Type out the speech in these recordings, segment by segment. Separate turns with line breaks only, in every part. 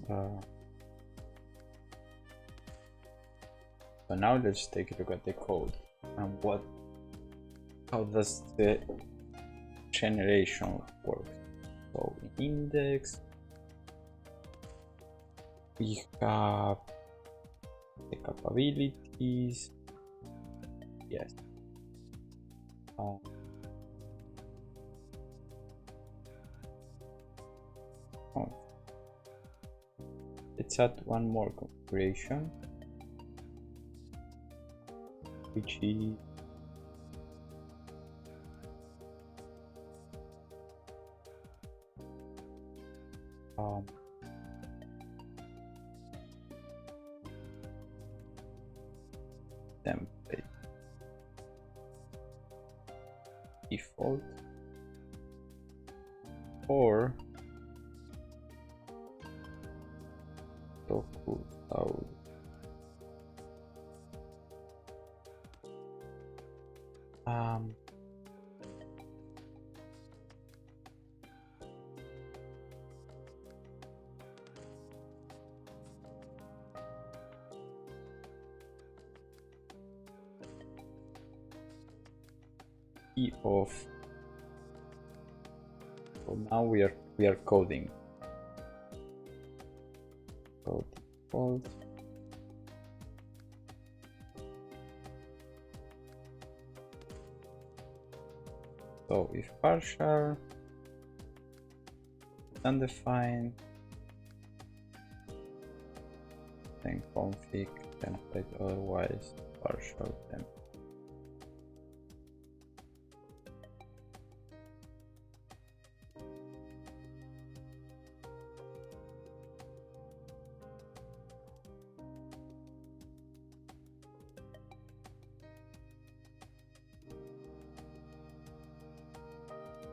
So now let's take a look at the code and how does the generation work. So in index we have the capabilities. Yes. Let's add one more configuration, which is template default or tofu out. Of so now we are coding. So default so if partial undefined then config template, otherwise partial template.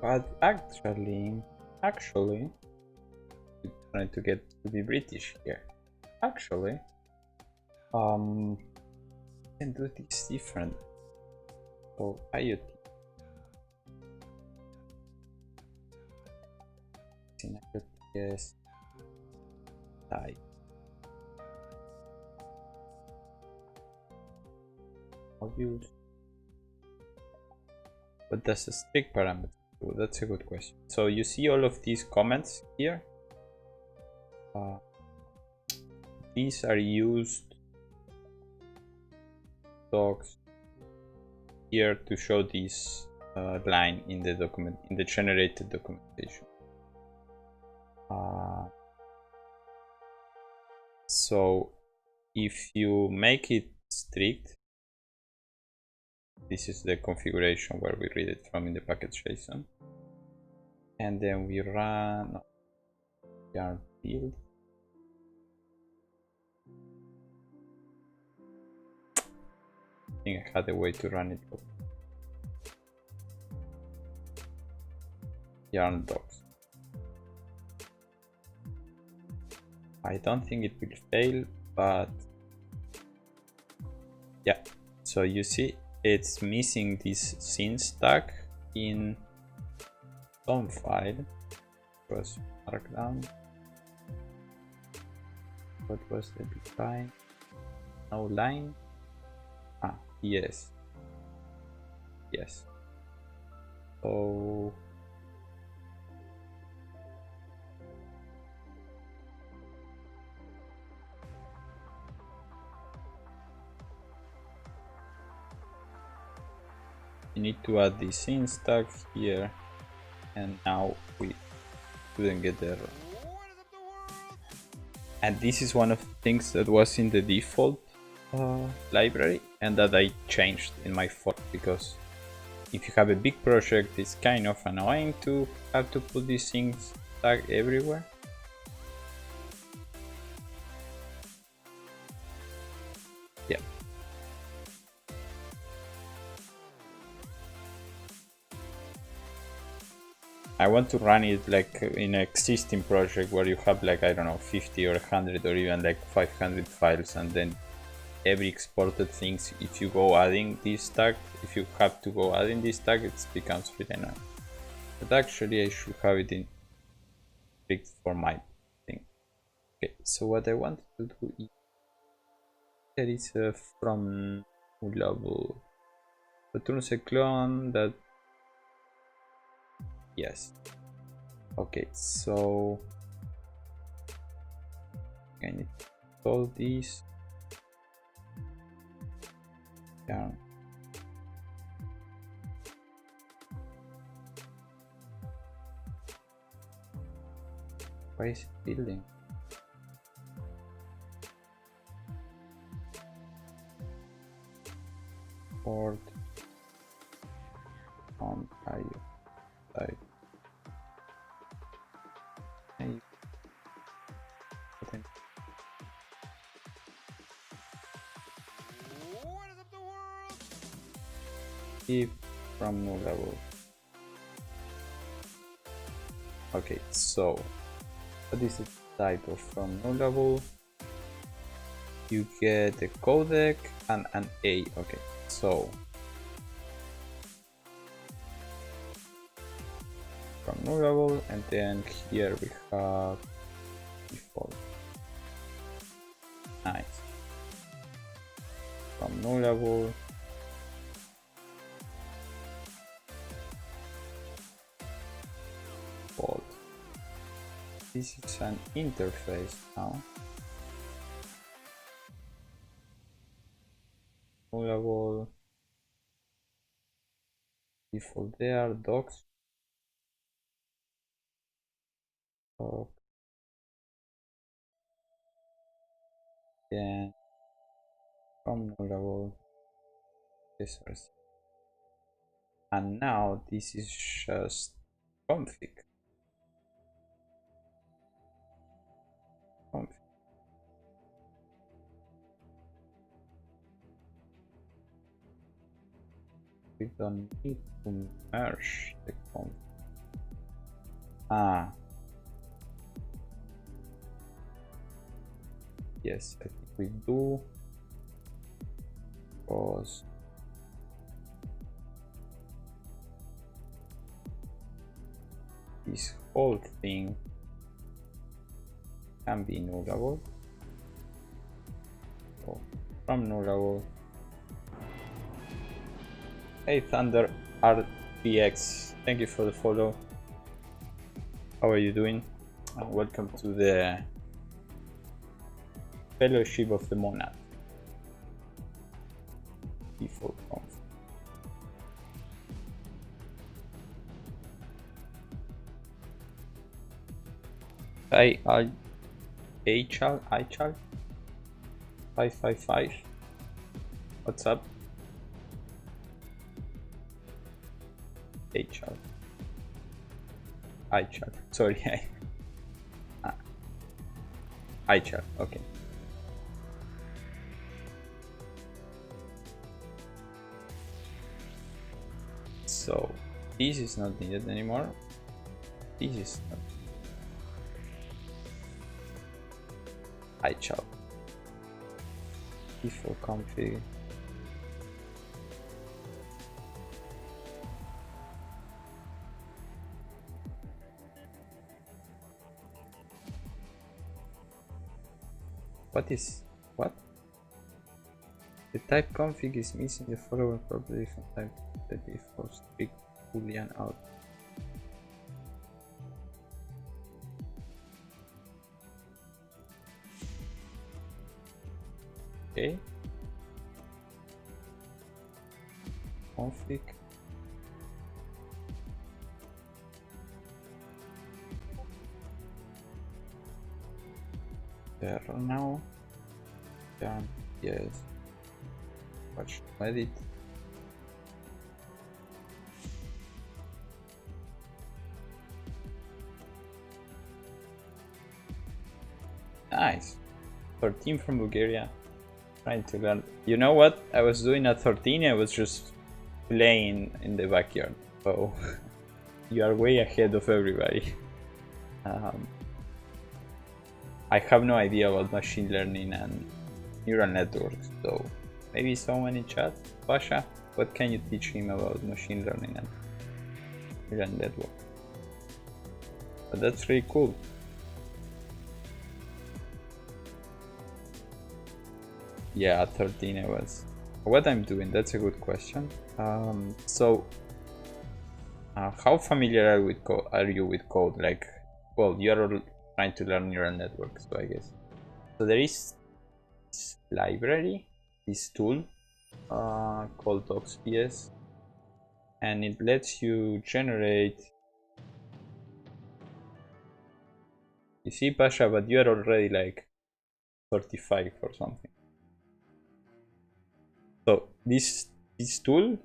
But actually, trying to get to be British here. Actually, can do this different. So IoT in IoT type modules. But that's a strict parameter. Oh, that's a good question. So you see all of these comments here. These are used docs here to show this line in the document, in the generated documentation. So if you make it strict, this is the configuration where we read it from in the package.json, and then we run yarn build. I think I had a way to run it. Yarn docs. I don't think it will fail, but yeah. So you see, it's missing this scenes tag in some file. It was markdown. What was the define? No line. Ah, yes. Yes. So you need to add the scenes tag here, and now we couldn't get the error. And this is one of the things that was in the default library and that I changed in my fork, because if you have a big project, it's kind of annoying to have to put these things tag everywhere. Yeah. I want to run it like in an existing project where you have like, I don't know, 50 or 100 or even like 500 files, and then every exported things, if you go adding this tag, if you have to go adding this tag, it becomes really annoying. But actually I should have it in strict for my thing. Okay. so what I want to do is there is a from level returns a clone that yes. Okay, so I need to call this. Yeah. Why is it building? Port on IO side.
What is up the world?
If from no level. Okay, so what is the type of from no level? You get a codec and an A. Okay, so from no level, and then here we have default. Nice. From no level. Default. This is an interface now. No level. Default there. Docs. Then from no level. Users. And now this is just config. We don't need to merge the config. Yes, I think we do, because this whole thing can be nullable. So from nullable. Hey Thunder RPX, thank you for the follow. How are you doing? Welcome to the Fellowship of the Monad. Default conf. iChal 555. What's up? iChal. Sorry, iChal. Okay. So this is not needed anymore. This is not. iChal. Default config. What? The type config is missing the following property from type the default strict boolean out. Okay. Config. There now. Done. Yes. Watch edit. Nice. 13 from Bulgaria. Trying to learn. You know what? I was doing at 13. I was just playing in the backyard. So you are way ahead of everybody. I have no idea about machine learning and neural networks, so maybe someone in chat, Pasha, what can you teach him about machine learning and neural network? But that's really cool. Yeah, at 13 I was. What I'm doing, that's a good question. How familiar are you with code? Like, well, you're trying to learn neural networks, so I guess. So there is this library, this tool called docs.ps, and it lets you generate. You see, Pasha, but you are already like 35 or something. So this tool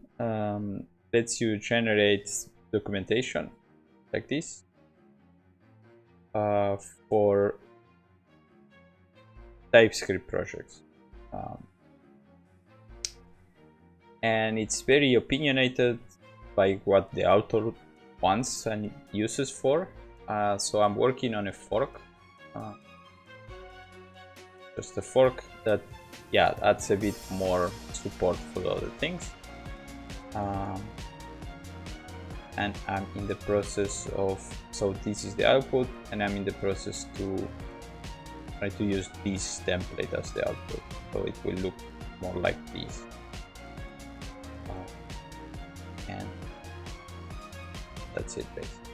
lets you generate documentation like this for TypeScript projects. And it's very opinionated by what the author wants and uses for. So I'm working on a fork, just a fork that, yeah, adds a bit more support for other things. And I'm in the process of, so this is the output, and I'm in the process to try to use this template as the output, so it will look more like this. And that's it basically.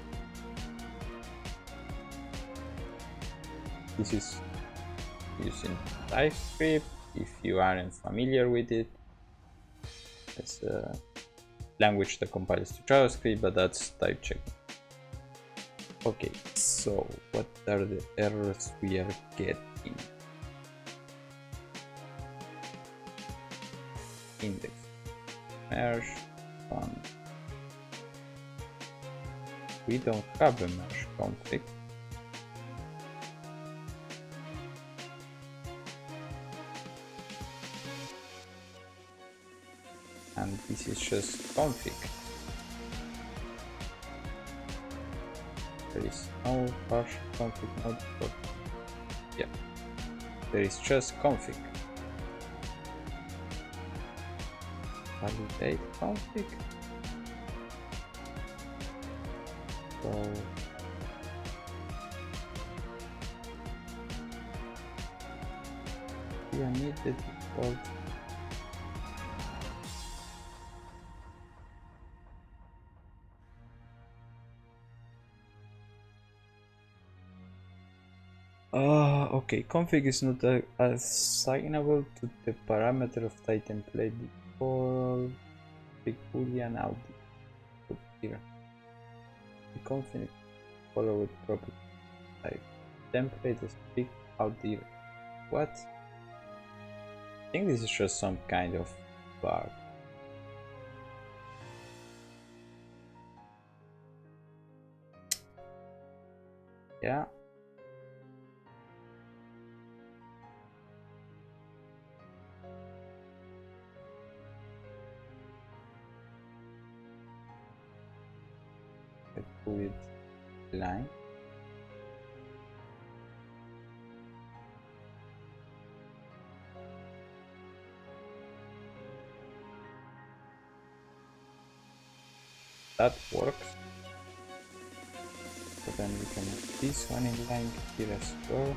This is using TypeScript. If you aren't familiar with it, it's a language that compiles to JavaScript, but that's type check. Okay, so what are the errors we are getting? Index merge on. We don't have a merge config. And this is just config. There is no partial config node. Yeah, there is just config. Validate config. So we need the default. Okay, config is not assignable to the parameter of type template default boolean out here. The config follow with property type template is big out here. What? I think this is just some kind of bug. Yeah. With line. That works. So then we can have this one in line here as well.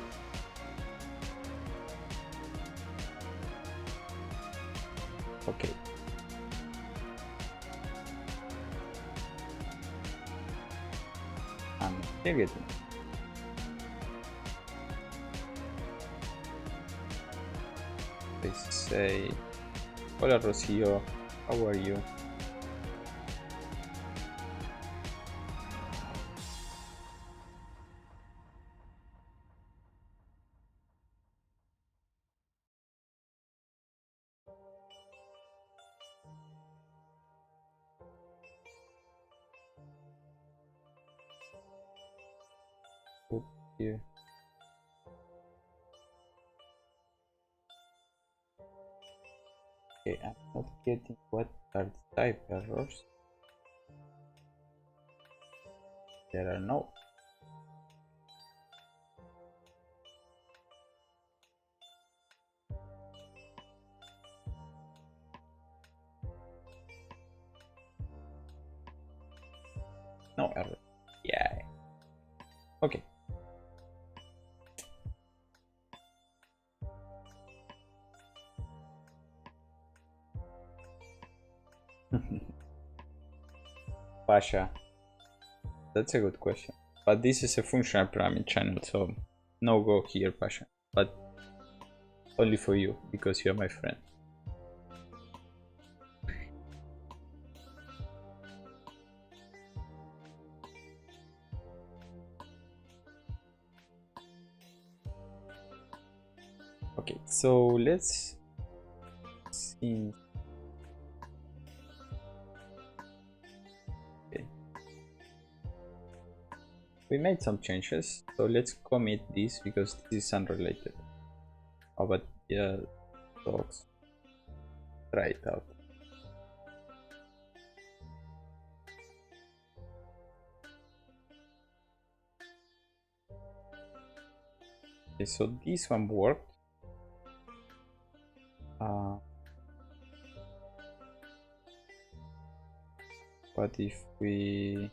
Okay. I'm still getting. They say, hola Rocio, how are you? Put here. Okay, I'm not getting what are the type errors. There are no. No error. Yeah. Okay. Pasha, that's a good question. But this is a functional programming channel, so no go here, Pasha. But only for you, because you're my friend. Okay, so let's see. Okay. We made some changes, so let's commit this because this is unrelated. Oh, but yeah, dogs. Try it out. Okay, so this one worked. But if we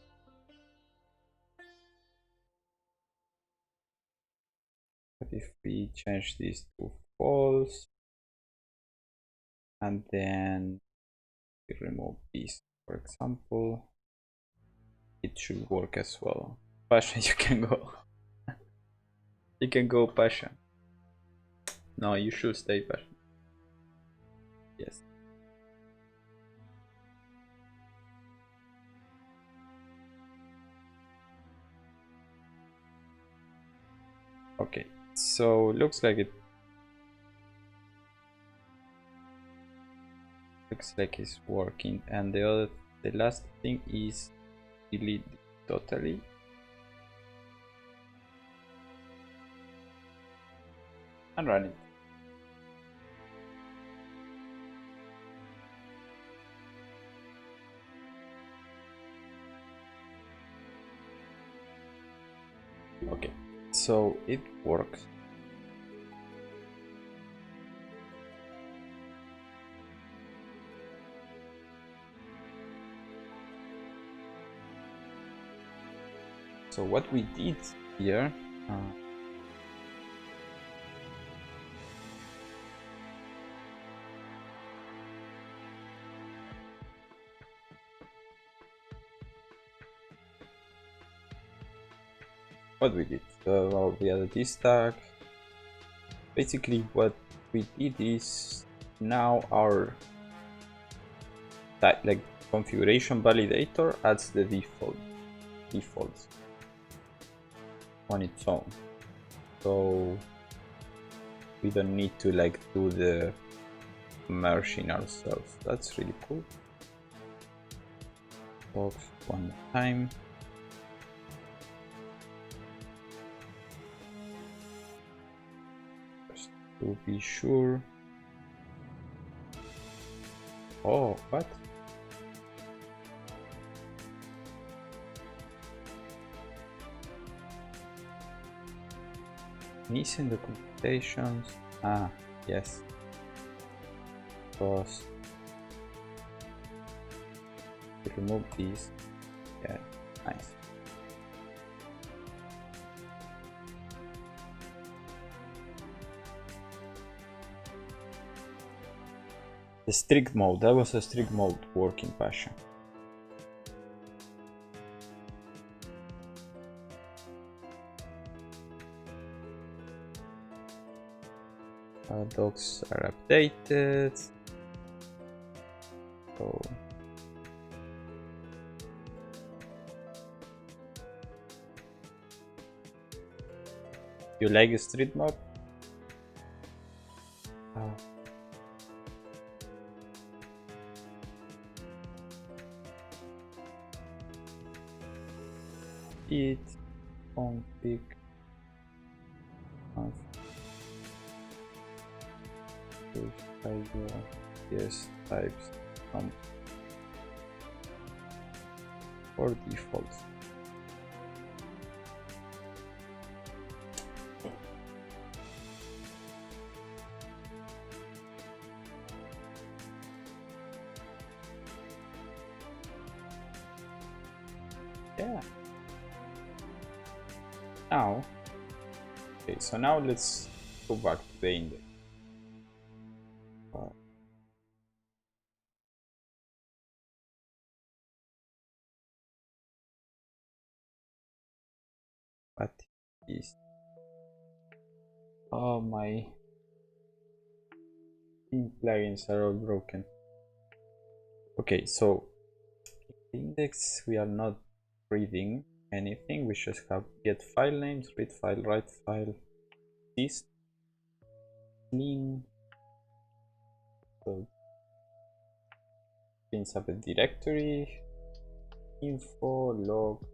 change this to false and then we remove this, for example, it should work as well. Pasha, you can go. You can go, Pasha. No, you should stay, Pasha. Yes. Okay, so looks like it's working, and the last thing is delete totally. And run it. Okay, so it works. So what we did here, well, we added this tag. Basically what we did is now our like configuration validator adds the defaults on its own, so we don't need to like do the merging ourselves. That's really cool. Box one time. Just to be sure. Oh, what? Missing documentations. Ah, yes. Because remove these. Yeah, nice. The strict mode, that was a strict mode working, Pasha. Docs are updated. So you like a street mode? It config yes types for default. Yeah. Now, okay, so now let's go back to the index. is. Oh, my plugins are all broken. Okay, so index we are not reading anything. We just have get file names, read file, write file, this clean. So cleans up a directory, info, log,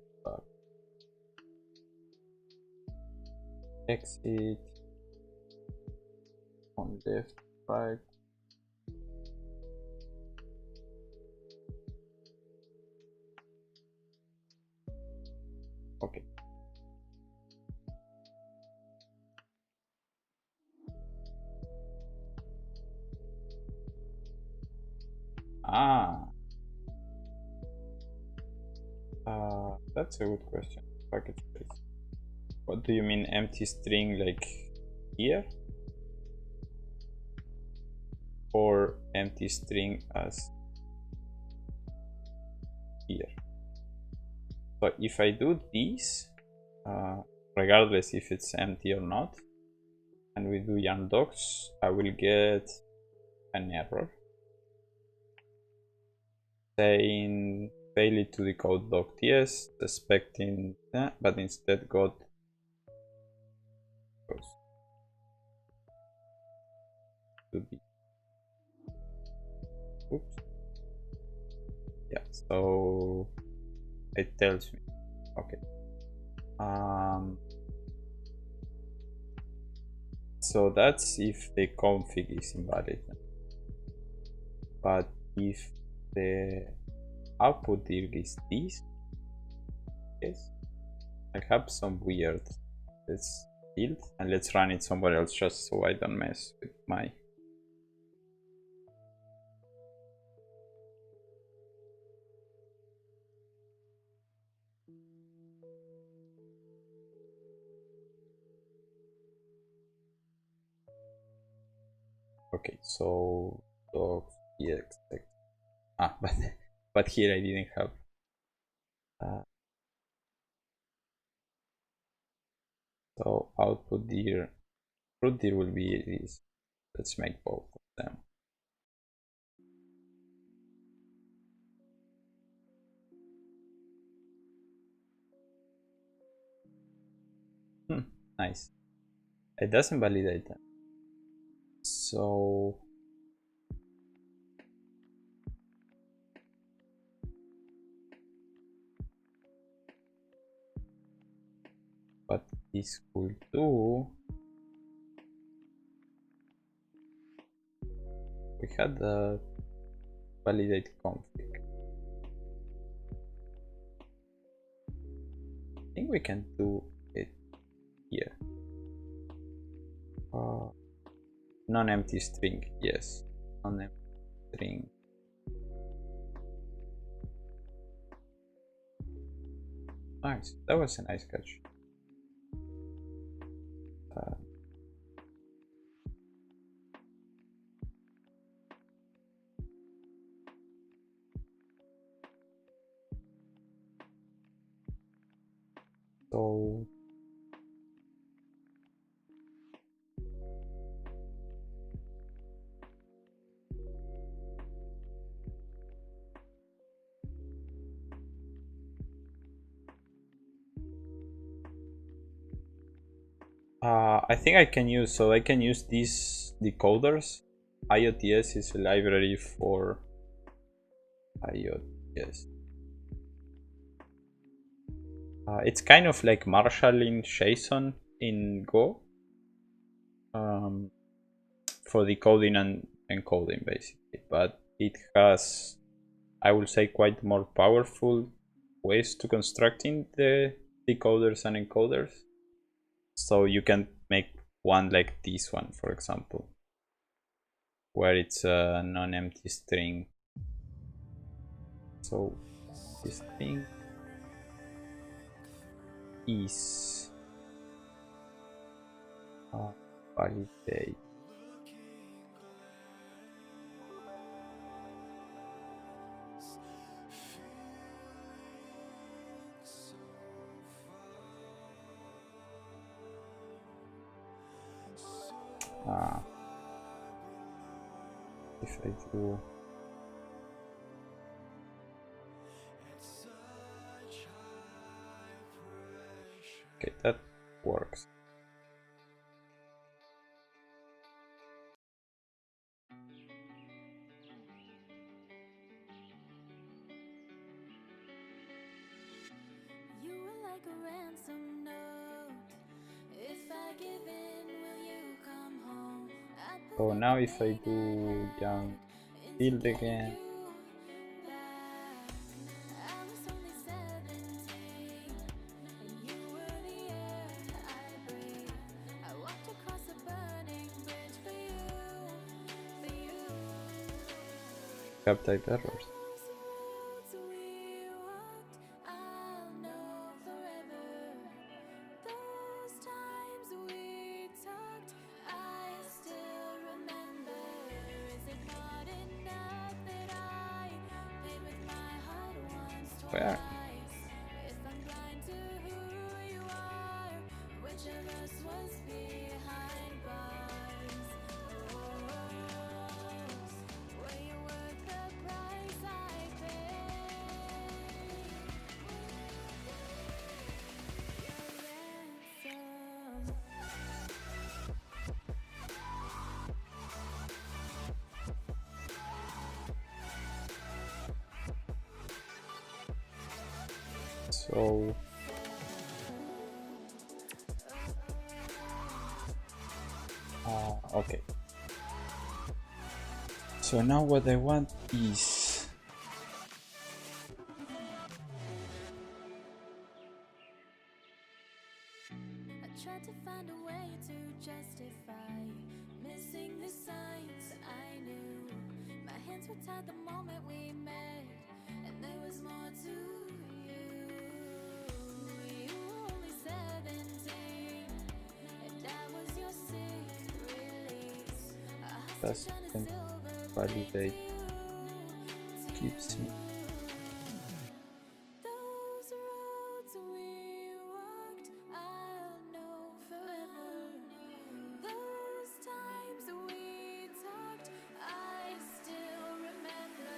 exit, on left, right. Okay. Ah, that's a good question. Package space. What do you mean empty string, like here? Or empty string as here? So if I do this, regardless if it's empty or not, and we do yarn docs, I will get an error saying failed to decode doc.ts, expecting that, but instead got goes to be. Oops. Yeah, so it tells me. Okay. So that's if the config is invalid. But if the output dir is this, yes, I have some weird. Let's build and let's run it somewhere else just so I don't mess with my. Okay, so docs expect. But here I didn't have. So output dir, root dir will be this. Let's make both of them. Nice. It doesn't validate them. So what this could do, we had the validate config. I think we can do it here. Non-empty string, yes. Non-empty string. Nice, that was a nice catch. So I think I can use, so I can use these decoders. IOTS is a library for IOTS. It's kind of like Marshall in JSON in Go, for decoding and encoding basically, but it has, I will say, quite more powerful ways to constructing the decoders and encoders. So you can make one like this one, for example, where it's a non-empty string. So this thing is validate. If I do okay, that works.
You were like a ransom note. If I give in, will you come home?
So now if I do young build again,
I was only 17, and you were the air I breathed. I walked across a burning bridge for you.
have type errors.
Those roads we walked, I'll know forever. Those times we talked, I still remember. Is it not enough that I paid with my heart once,
Where?
twice? If I'm blind to who you are, which of us was behind bars? Were you worth the price I paid? Your ransom.
So okay. So now what I want is
I tried to find a way to justify missing the signs I knew. My hands were tied the moment we met, and there was more to you. You were only 17, and I was your sick release. A
just
hostage on a
can
silver
validate
to
keeps me.
those roads we walked, I'll know forever. Those times we talked, I still remember.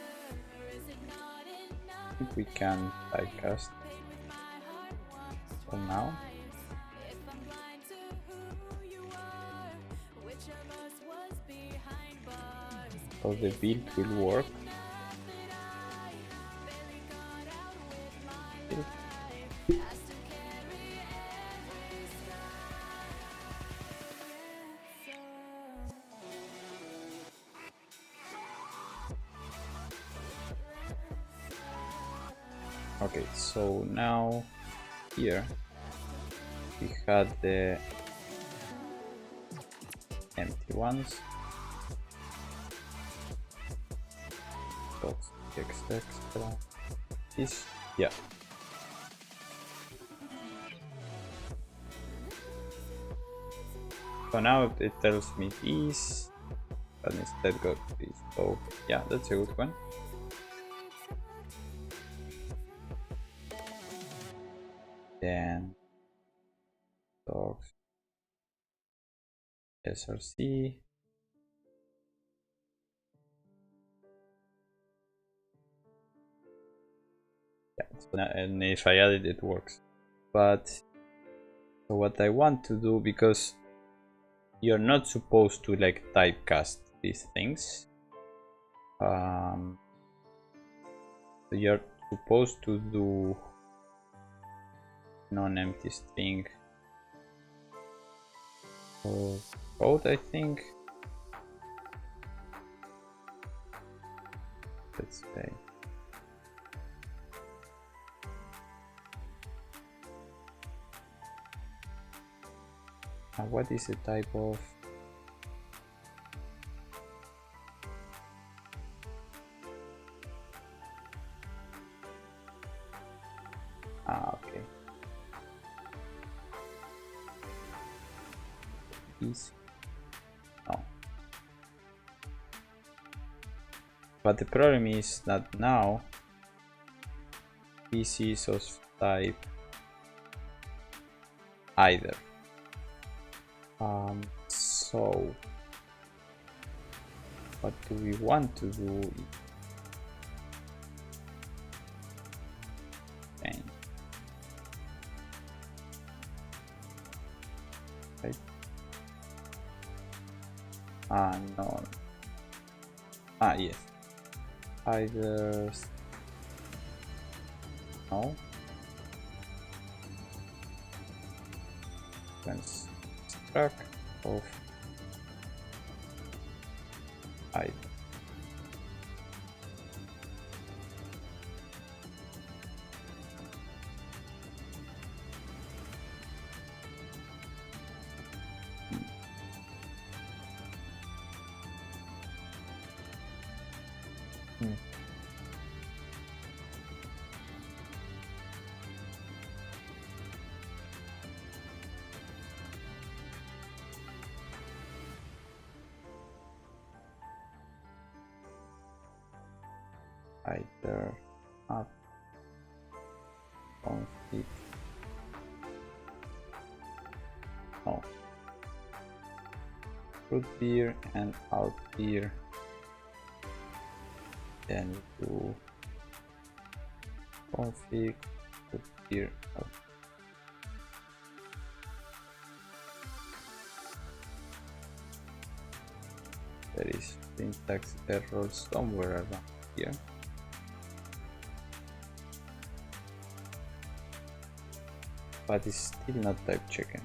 Is it not enough
I think we can typecast
paid with my heart once,
for now.
twice? If I'm blind to who you are, which of us was behind bars?
So the build will work.
Enough that I barely got out with my
Still.
life. I still carry every scar.
Okay, so now here we had the empty ones. Docs, text extra. This, yeah. So now it tells me this, but instead got this. So yeah, that's a good one. Then docs, src. Yeah, so now, and if I add it, it works. But so what I want to do, because you're not supposed to like typecast these things. So you're supposed to do non-empty string for code, I think. Let's say what is the type of okay, easy. No, but the problem is that now this is of type either. So what do we want to do? Okay. Right. No. Yes. Either no. Construct of either. Either up config no root beer and out beer, then do config root beer out. There is syntax error somewhere around here. But it's still not type checking.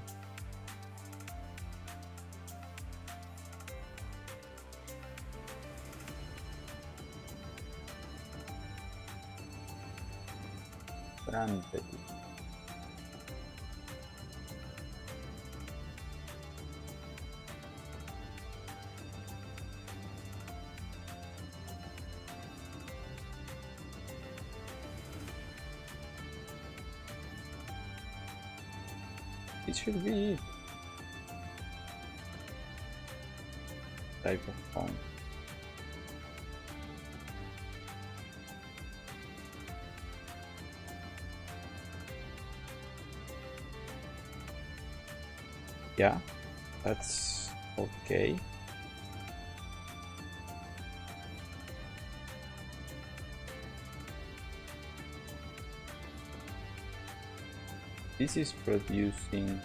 Granted. It should be it. Type of font. Yeah, that's okay. This is producing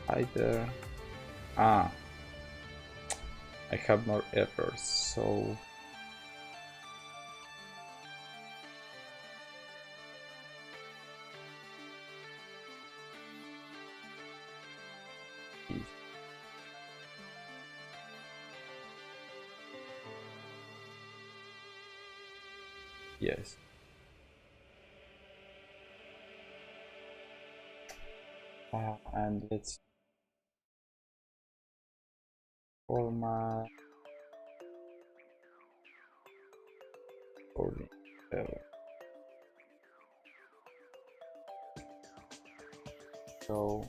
either I have more errors, so yes. And let's format coding error. So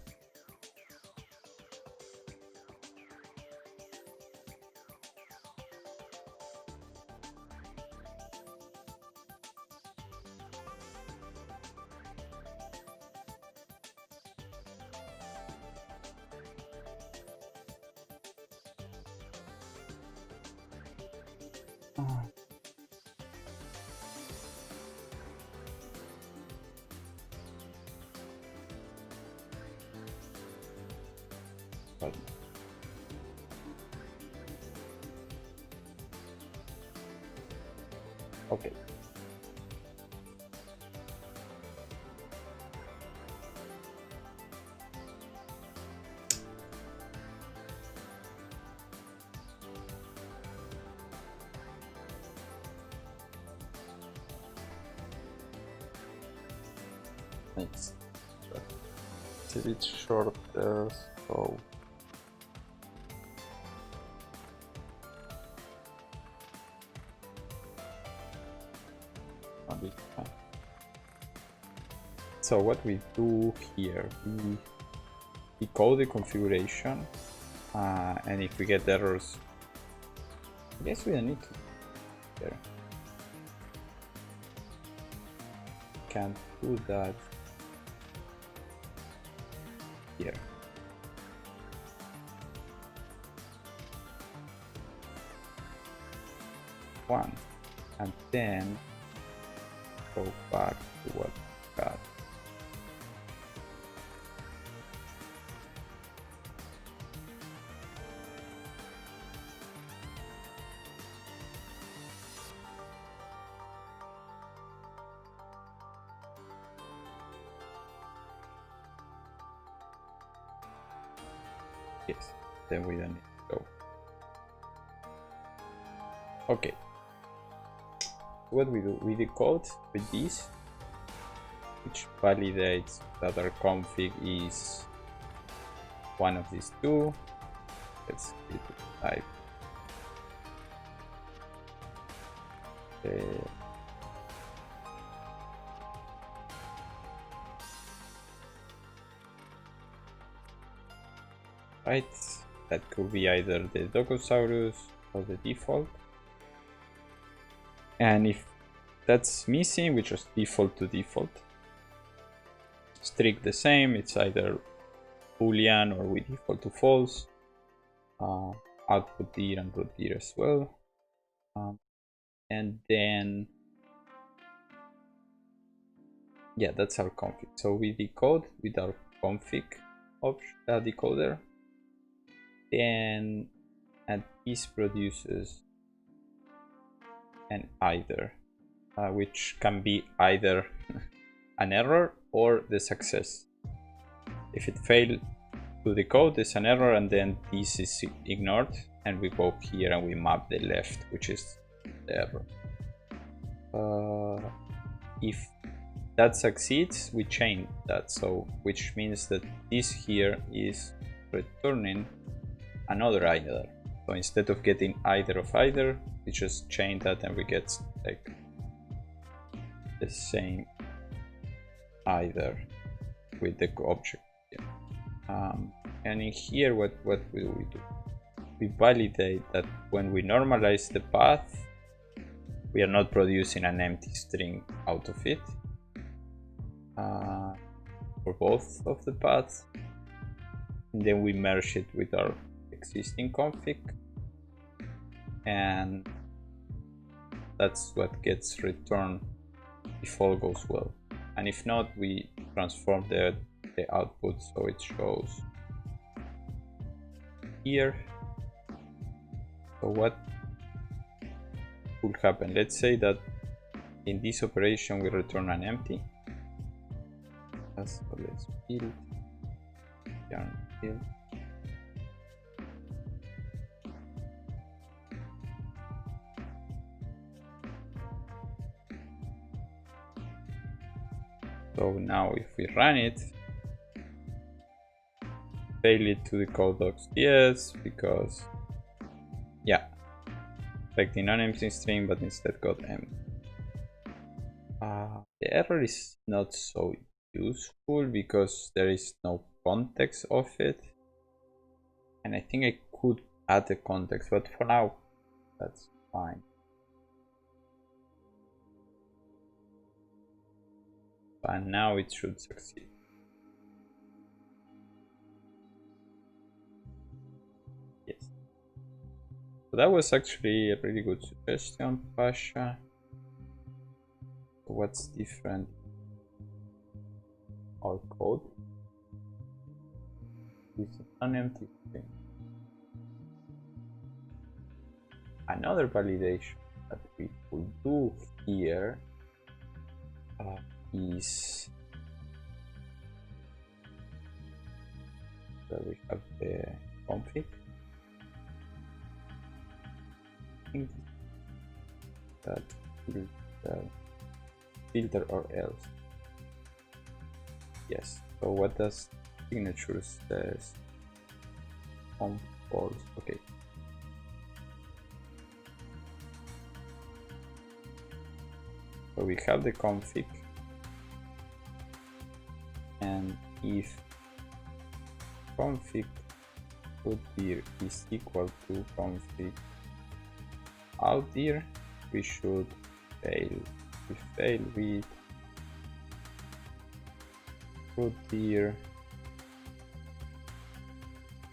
but okay. It's a bit shorter, so a bit fine. So what we do here, we code the configuration, and if we get errors, I guess we don't need to there. Can't do that here. one, and then go back to what we got. Yes, then we don't need to go. Okay. What we do, we decode with this, which validates that our config is one of these two. Let's give it a type. Right, that could be either the Docosaurus or the default. And if that's missing, we just default to default. Strict the same, it's either Boolean or we default to false. Output dir and root dir as well. And then, yeah, that's our config. So we decode with our config decoder. Then, and this produces an either, which can be either an error or the success. If it failed to decode, there's an error, and then this is ignored, and we go here and we map the left, which is the error. If that succeeds, we chain that, so which means that this here is returning another either. So instead of getting either of either, we just chain that and we get like the same either with the object. And in here, what will we do? We validate that when we normalize the path, we are not producing an empty string out of it for both of the paths. And then we merge it with our existing config, and that's what gets returned if all goes well. And if not, we transform the output so it shows here. So what will happen? Let's say that in this operation we return an empty. So let's build yarn build. So now if we run it, fail it to decode docs.ts because, yeah, expecting an empty string but instead got empty. The error is not so useful because there is no context of it, and I think I could add the context, but for now that's fine. And now it should succeed. Yes. So that was actually a really good suggestion, Pasha. What's different? Our code is an empty string. Another validation that we could do here is that we have the config. I think that filter or else. Yes. So what does signature says on false? Okay. So we have the config, and if config put dir is equal to config out dir, we should fail. We fail with root dir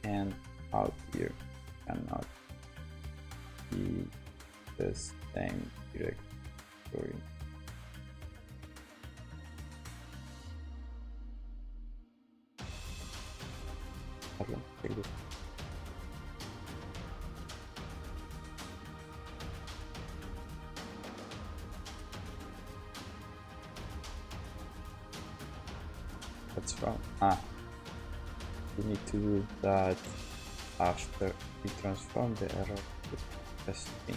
and out dir cannot be the same directory. Take this. What's wrong? We need to do that after we transform the error to testing.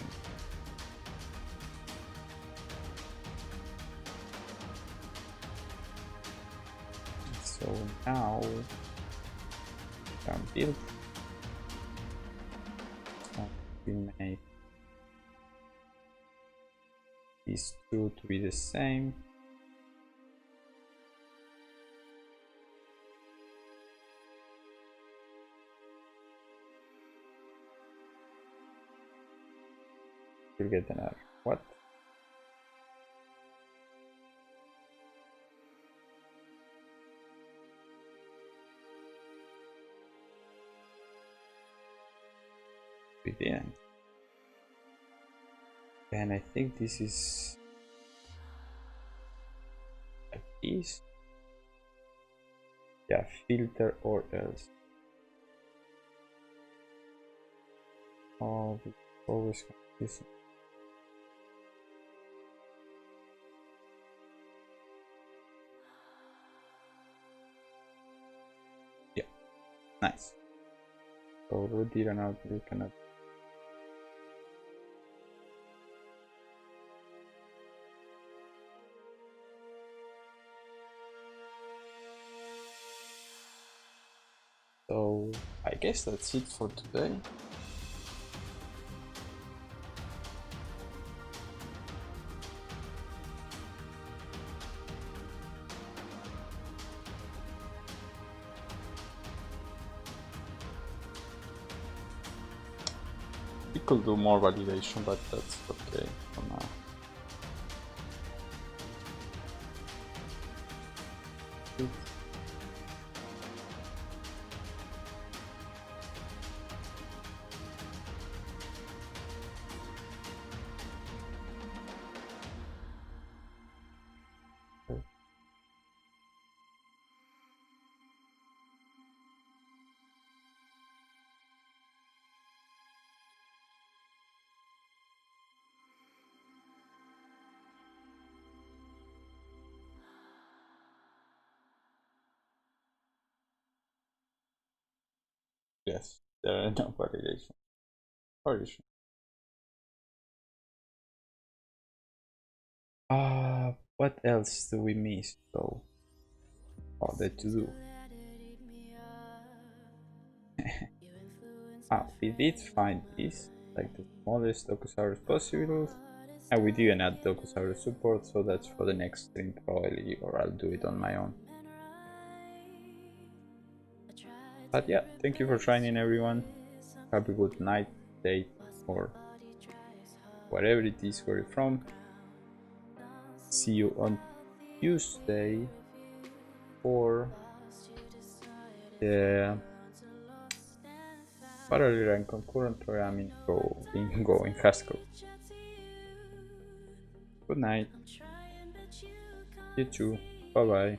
So now can build. We make these two to be the same. You'll get an error. What? We didn't. And I think this is like this. Yeah, filter or else. Oh, we always this. Yeah, nice. So we did an out, we cannot. So I guess that's it for today. We could do more validation, but that's okay for now. Yes, there are no validation. Validation. What else do we miss though? Oh, the to do. We did find this, like the smallest Docusaurus possible, and we didn't add Docusaurus support, so that's for the next stream probably, or I'll do it on my own. But yeah, thank you for joining everyone. Have a good night, day, or whatever it is where you're from. See you on Tuesday for the parallel and concurrent programming Go in Haskell. Good night. You too. Bye bye.